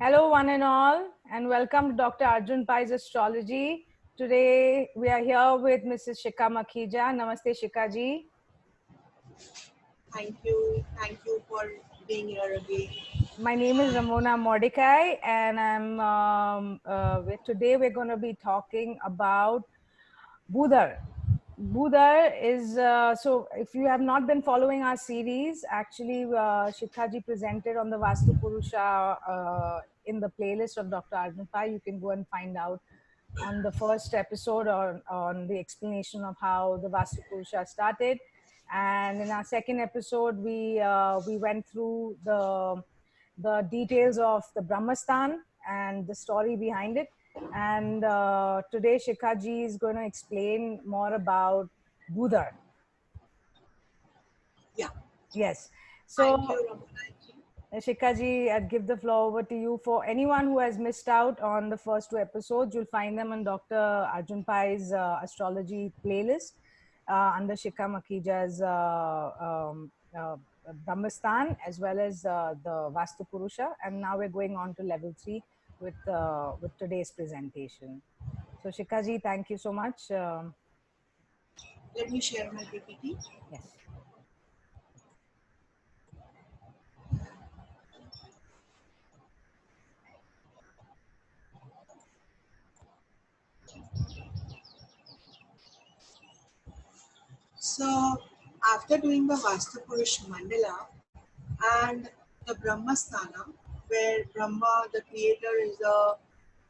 Hello, one and all, and welcome to Dr. Arjun Pai's Astrology. Today, we are here with Mrs. Shikha Makhija. Namaste, Shikha ji. Thank you. Thank you for being here again. My name is Ramona Mordecai, and today we're going to be talking about Budha. Budha is, so if you have not been following our series, actually Shikha ji presented on the Vastu Purusha in the playlist of Dr. Arjun Pai. You can go and find out on the first episode on the explanation of how the Vastu Purusha started. And in our second episode, we went through the details of the Brahmastan and the story behind it. And today, Shikha ji is going to explain more about Budha. Yeah. Yes. Thank So, you, Ramona ji. Shikha ji, I'd give the floor over to you. For anyone who has missed out on the first two episodes, you'll find them on Dr. Arjun Pai's astrology playlist under Shikha Makhija's Brahmastan, as well as the Vastu Purusha. And now we're going on to level 3 with today's presentation. So, Shikha ji, thank you so much. Let me share my PPT. Yes. So, after doing the Vastu Purusha Mandala and the Brahmasthana, where Brahma, the creator, is the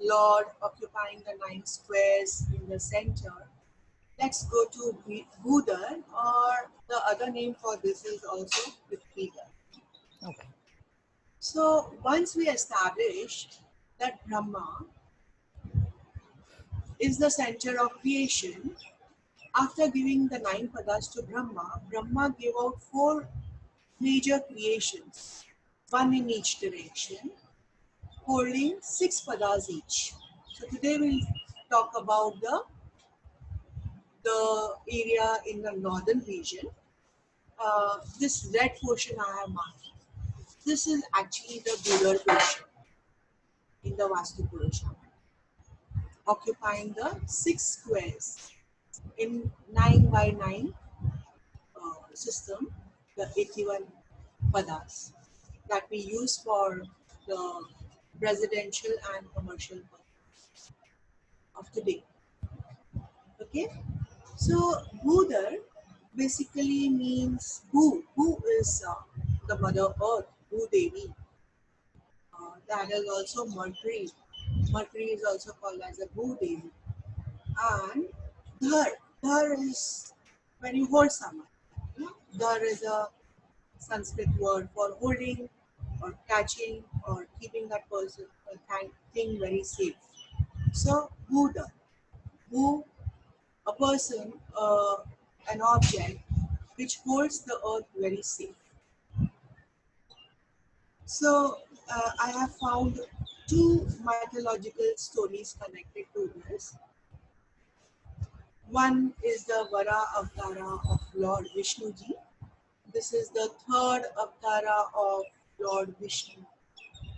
Lord occupying the 9 squares in the center, let's go to Budha, or the other name for this is also Vigyya. Okay. So, once we establish that Brahma is the center of creation, after giving the 9 padas to Brahma, Brahma gave out 4 major creations, one in each direction, holding 6 padas each. So today we'll talk about the area in the northern region. This red portion I have marked. This is actually the Budha portion in the Vastu Purusha, occupying the 6 squares in 9 by 9 system, the 81 padas that we use for the residential and commercial purpose of today. Okay, so Bhudar basically means who is the mother earth, Bhu Devi. That is also Mercury. Mercury is also called as a Bhu Devi. And Dhar, Dhar is when you hold someone. Dhar is a Sanskrit word for holding or catching or keeping that person or thing very safe. So, Buddha, who a person, an object which holds the earth very safe. So, I have found 2 mythological stories connected to this. One is the Varaha Avtara of Lord Vishnu Ji. This is the 3rd Avtara of Lord Vishnu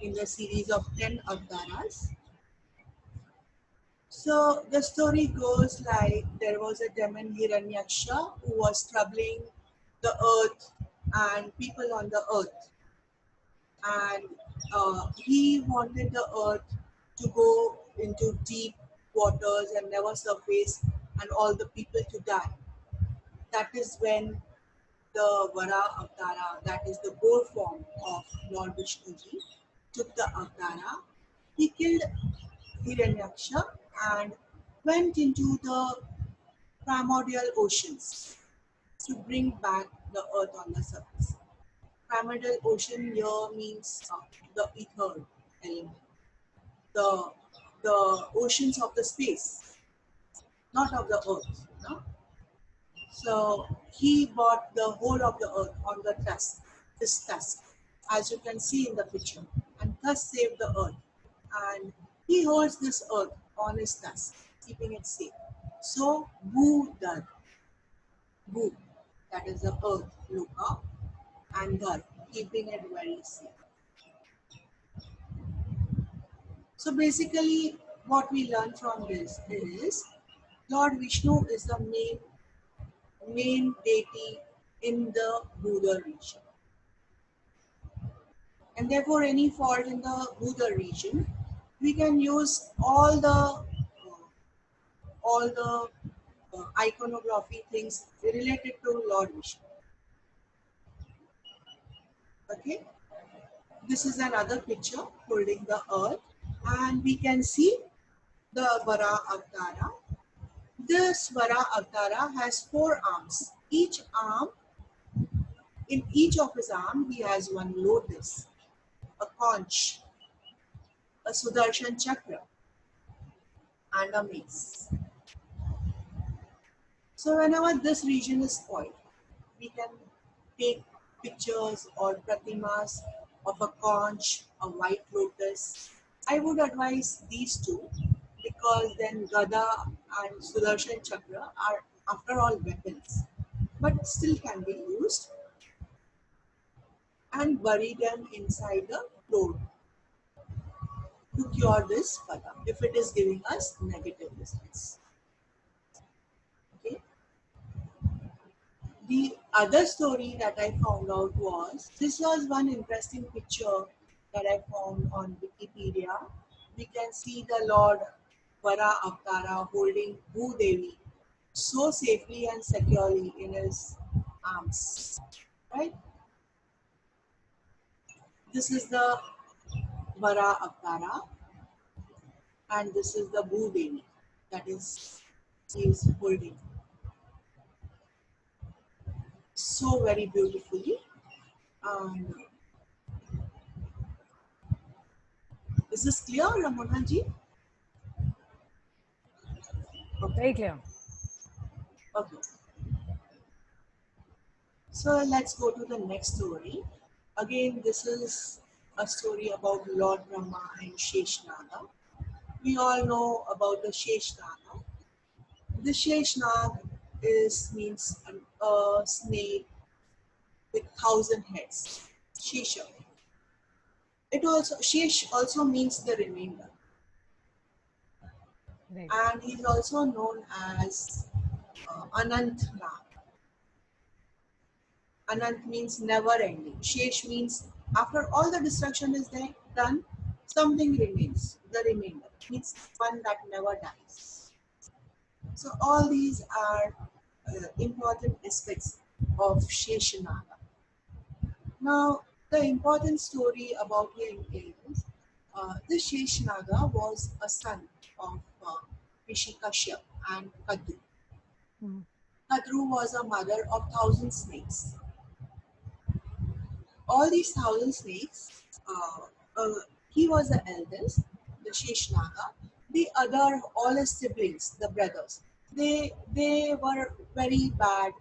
in the series of 10 Avtaras. So the story goes like there was a demon Hiranyaksha who was troubling the earth and people on the earth. And he wanted the earth to go into deep waters and never surface and all the people to die. That is when the Varaha Avtara, that is the boar form of Lord Vishnuji, took the Avtara. He killed Hiranyaksha and went into the primordial oceans to bring back the earth on the surface. Primordial ocean here means the ether element, the, the oceans of the space, not of the earth. No? So he bought the whole of the earth on the tusk, this tusk, as you can see in the picture, and thus saved the earth. And he holds this earth on his tusk, keeping it safe. So Budha, Bu, that is the earth, Luka, and Dhar, keeping it very safe. So basically, what we learn from this is Lord Vishnu is the main deity in the Budha region, and therefore any fault in the Budha region, we can use all the iconography things related to Lord Vishnu. Okay, this is another picture holding the earth, and we can see the Varaha Avtara. This Varaha Avtara has 4 arms. In each of his arms, he has one lotus, a conch, a Sudarshan chakra, and a mace. So whenever this region is spoiled, we can take pictures or pratimas of a conch, a white lotus. I would advise these two because then Gada and Sudarshan chakra are after all weapons, but still can be used, and bury them inside the floor to cure this pada if it is giving us negative results. Okay. The other story that I found out was this was one interesting picture that I found on Wikipedia. We can see the Lord Vara Avtara holding Bhudevi so safely and securely in his arms. Right? This is the Vara Avtara, and this is the Bhudevi that he is holding so very beautifully. And is this clear, Ramona ji? Okay. Very clear. Okay. So let's go to the next story. Again, this is a story about Lord Brahma and Shesha Naga. We all know about the Shesha Naga. The Shesha Naga means a snake with 1,000 heads. Shesha. Shesh also means the remainder, Right. and he's also known as Anant Nag. Anant means never ending. Shesh means after all the destruction is done, something remains. The remainder means one that never dies. So all these are important aspects of Shesha Naga. Now, the important story about him is this Shesha Naga was a son of Rishi Kashyap and Kadru. Mm. Kadru was a mother of 1,000 snakes. All these 1,000 snakes, uh, uh, he was the eldest, the Sheshnaga. The other, all his siblings, the brothers, they were very bad.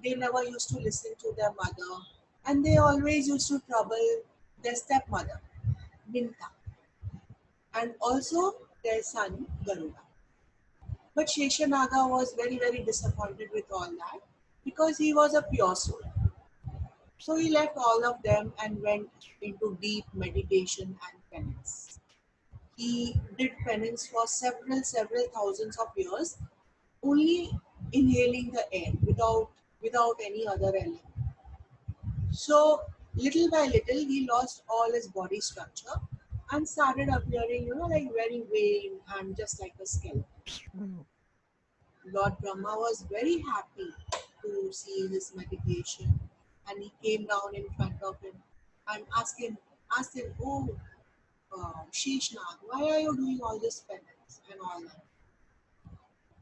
They never used to listen to their mother, and they always used to trouble their stepmother, Binta, and also their son, Garuda. But Sheshanaga was very disappointed with all that because he was a pure soul. So he left all of them and went into deep meditation and penance. He did penance for several thousands of years, only inhaling the air without any other element. So little by little, he lost all his body structure and started appearing, like very vain and just like a skeleton. Mm. Lord Brahma was very happy to see his meditation, and he came down in front of him and asked him, "Oh, Sheshnag, why are you doing all this penance and all that?"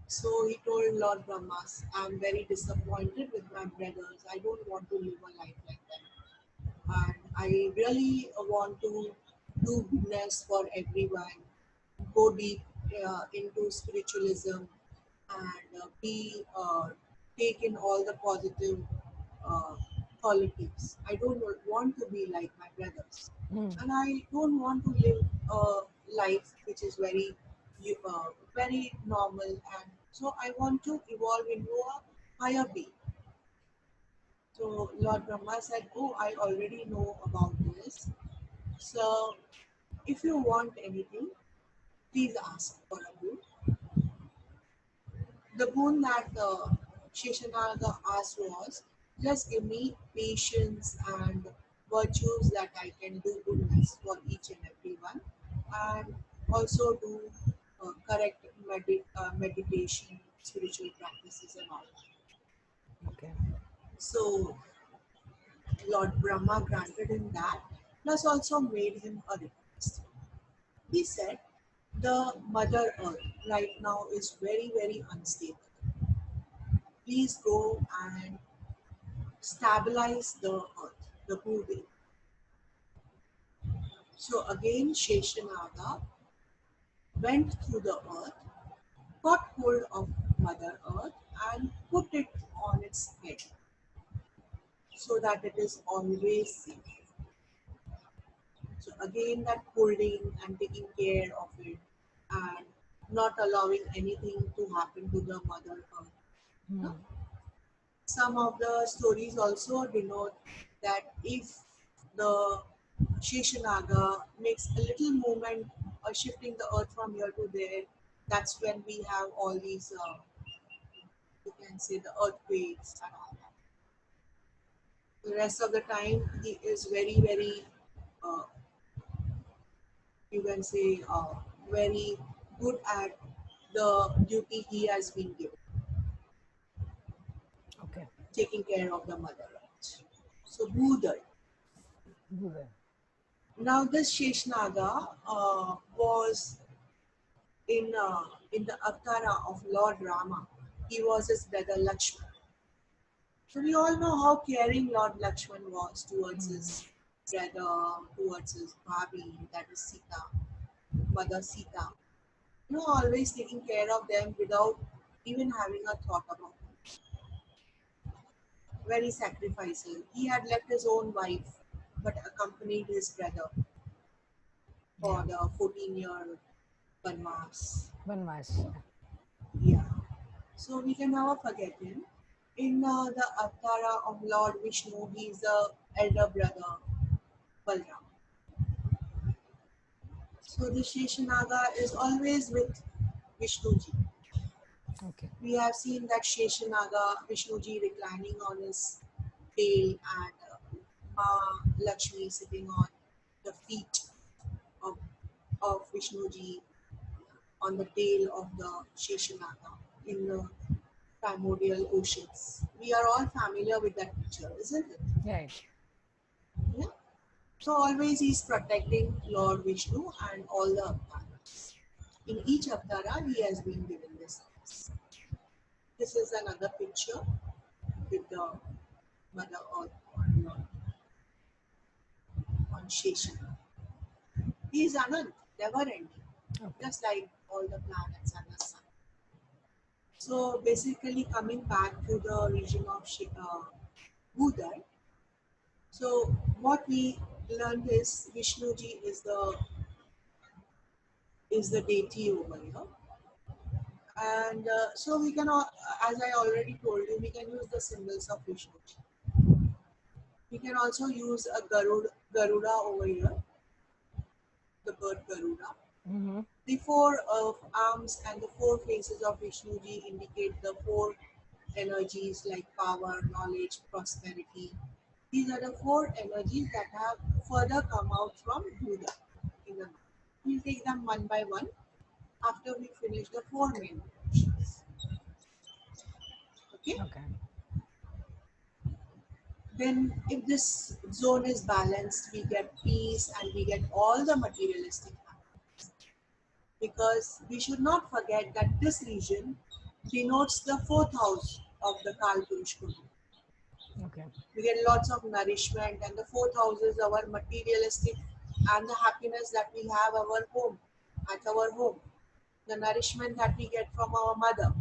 So he told Lord Brahma, "I'm very disappointed with my brothers. I don't want to live a life like that, and I really want to do goodness for everyone, go deep into spiritualism, and take in all the positive uh, qualities. I don't want to be like my brothers, Mm. and I don't want to live a life which is very normal. And so I want to evolve into a higher being." So Lord Brahma said, "Oh, I already know about this. So if you want anything, please ask for a boon. The boon that Shesha Naga asked was, just give me patience and virtues that I can do goodness for each and every one, and also do correct meditation, spiritual practices, and all. Okay. So Lord Brahma granted him that, plus also made him a request. He said, the Mother Earth right now is very, very unstable. Please go and stabilize the earth, the Bhudev. So again, Sheshanaga went through the earth, got hold of Mother Earth, and put it on its head so that it is always safe. So again, that holding and taking care of it and not allowing anything to happen to the Mother Earth. No? Hmm. Some of the stories also denote that if the Sheshanaga makes a little movement shifting the earth from here to there, that's when we have all these, you can say, the earthquakes and all that. The rest of the time, he is very, very, uh, you can say, very good at the duty he has been given, Okay. taking care of the mother earth. So, Budha. Budha. Now, this Sheshnaga was in the Avtara of Lord Rama. He was his brother Lakshman. So we all know how caring Lord Lakshman was towards Hmm. his brother, towards his Bhabi, that is Sita, mother Sita. Always taking care of them without even having a thought about it. Very sacrificial. He had left his own wife, but accompanied his brother for Yeah. the 14-year Vanvas. Vanvas. Yeah. Yeah. So we can never forget him. In the Avtara of Lord Vishnu, he is the elder brother Balram. So the Sheshanaga is always with Vishnuji. Okay. We have seen that Sheshanaga, Vishnuji reclining on his tail, and Ma Lakshmi sitting on the feet of, of Vishnuji on the tail of the Sheshanaga in the primordial oceans. We are all familiar with that picture, isn't it? Right. Yeah. So always he's protecting Lord Vishnu and all the avatars. In each avatara, he has been given this. This is another picture with the Mother Earth on Shesha. He is Anant, never ending, Okay. just like all the planets and the sun. So basically, coming back to the region of Budha. So what we learned is Vishnuji is the deity over here. And so we can, as I already told you, we can use the symbols of Vishnu. We can also use a Garuda over here, the bird Garuda. Mm-hmm. The four arms and the four faces of Vishnuji indicate the four energies like power, knowledge, prosperity. These are the four energies that have further come out from Buddha in the mind. We'll take them one by one after we finish the four main emotions. Okay? Okay. Then if this zone is balanced, we get peace and we get all the materialistic happiness. Because we should not forget that this region denotes the fourth house of the Kalpurush Kundalini. Okay. We get lots of nourishment, and the fourth house is our materialistic and the happiness that we have our home, at our home. The nourishment that we get from our mother.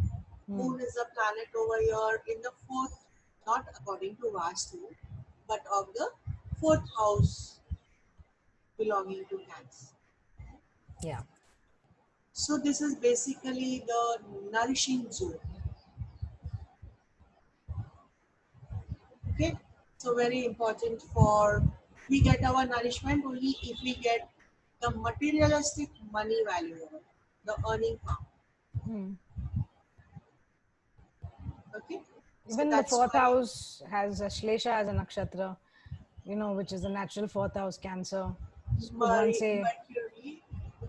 Hmm. Moon is a planet over here in the fourth, not according to Vastu, but of the fourth house belonging to Cancer. Yeah. So this is basically the nourishing zone. Okay, so very important for we get our nourishment only if we get the materialistic money value. the earning power. Hmm. Okay, so Even the that's fourth why house has a Shlesha as a nakshatra, which is the natural fourth house, Cancer. Could one say Mercury,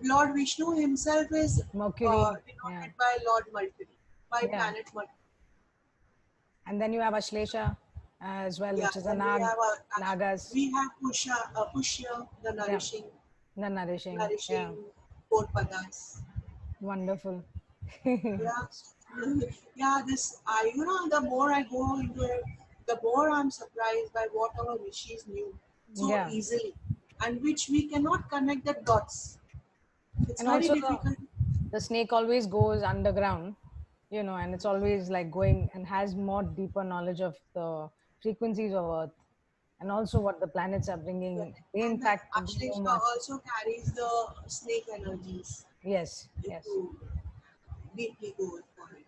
Lord Vishnu himself is Mercury? Yeah, denoted by Lord Mercury, by yeah. planet Mercury. And then you have Ashlesha as well, Yeah, which is a then we have Nagas. Pushya, the Yeah, nourishing, the nourishing. nourishing Yeah, four padas. wonderful. Yeah, yeah. This, the more I go into it, the more I'm surprised by what our rishis knew so Yeah, easily, and which we cannot connect the dots. It's and very also difficult. the snake always goes underground, and it's always like going and has more deeper knowledge of the frequencies of Earth and also what the planets are bringing. Correct. They, in And fact, they know Ashleshka much. also carries the snake energies Yes, if yes. you deeply go for it.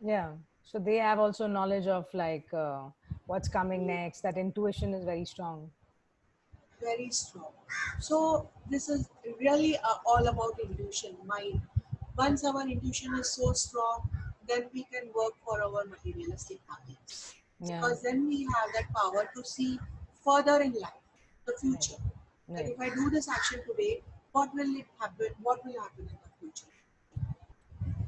Yeah. So they have also knowledge of like what's coming next. That intuition is very strong. Very strong. So this is really all about intuition, mind. Once our intuition is so strong, then we can work for our materialistic targets. Yeah. Because then we have that power to see further in life, the Right. future. That Right. if I do this action today, what will it happen? What will happen in the future?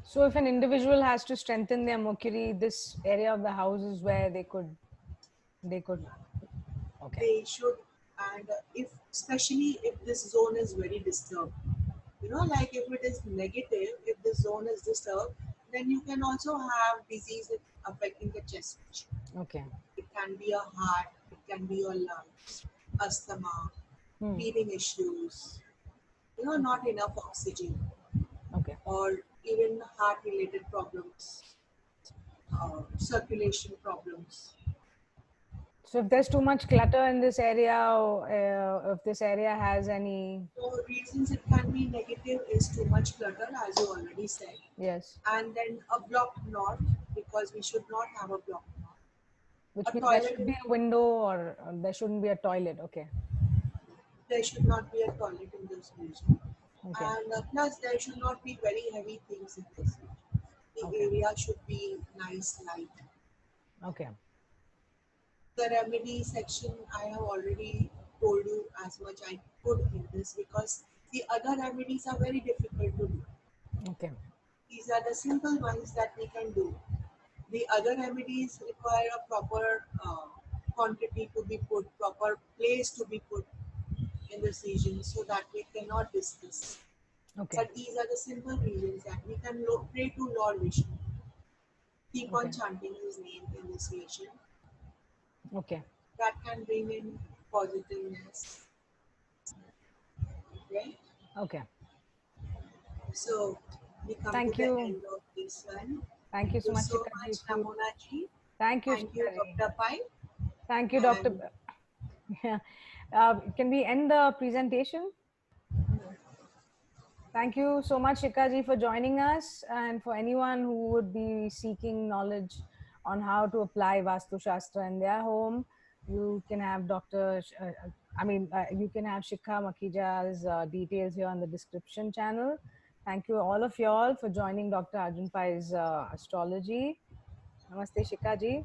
So if an individual has to strengthen their Mercury, this area of the house is where they could. Okay. They should, and if especially if this zone is very disturbed, like if it is negative, if this zone is disturbed, then you can also have disease affecting the chest region. Okay. It can be a heart, it can be your lungs, asthma, Hmm. breathing issues, Okay. not enough oxygen, Okay. or even heart related problems, circulation problems. So if there's too much clutter in this area, or if this area has any, So reasons it can be negative is too much clutter, as you already said, yes, and then a blocked knot, because we should not have a blocked knot. which A means there toilet should is, be a window or there shouldn't be a toilet. Okay. there should not be a toilet in this region, Okay. and plus there should not be very heavy things in this region. The Okay. area should be nice, light. Okay. The remedy section I have already told you as much I could in this, because the other remedies are very difficult to do. Okay. These are the simple ones that we can do. The other remedies require a proper quantity to be put, proper place to be put in this region, so that we cannot discuss. Okay. But these are the simple reasons that we can pray to Lord Vishnu, keep on Okay. chanting his name in this region. Okay. That can bring in positiveness, right? Okay. So we come to Thank the you. end of this one. Thank Thank you so you much, so Shikha ji. much, Ramona ji. Thank you, Thank you, Shikha ji. Dr. Pai. Thank you, Doctor. And Yeah. Can we end the presentation? Thank you so much, Shikha ji, for joining us. And for anyone who would be seeking knowledge on how to apply Vastu Shastra in their home, you can have you can have Shikha Makhija's details here on the description channel. Thank you, all of y'all, for joining Dr. Arjun Pai's astrology. Namaste, Shikha ji.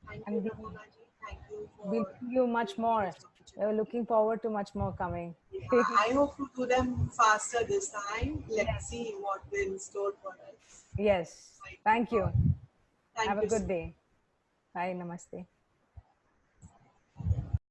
thank you, And Ramona ji. Thank you we'll for bring you much giving me more. this opportunity. We're looking forward to much more coming. I hope to do them faster this time. Let's Yes. see what will in store for us. Yes. Mighty Thank God. you. Have Thank a you so good much. day. Bye. Namaste.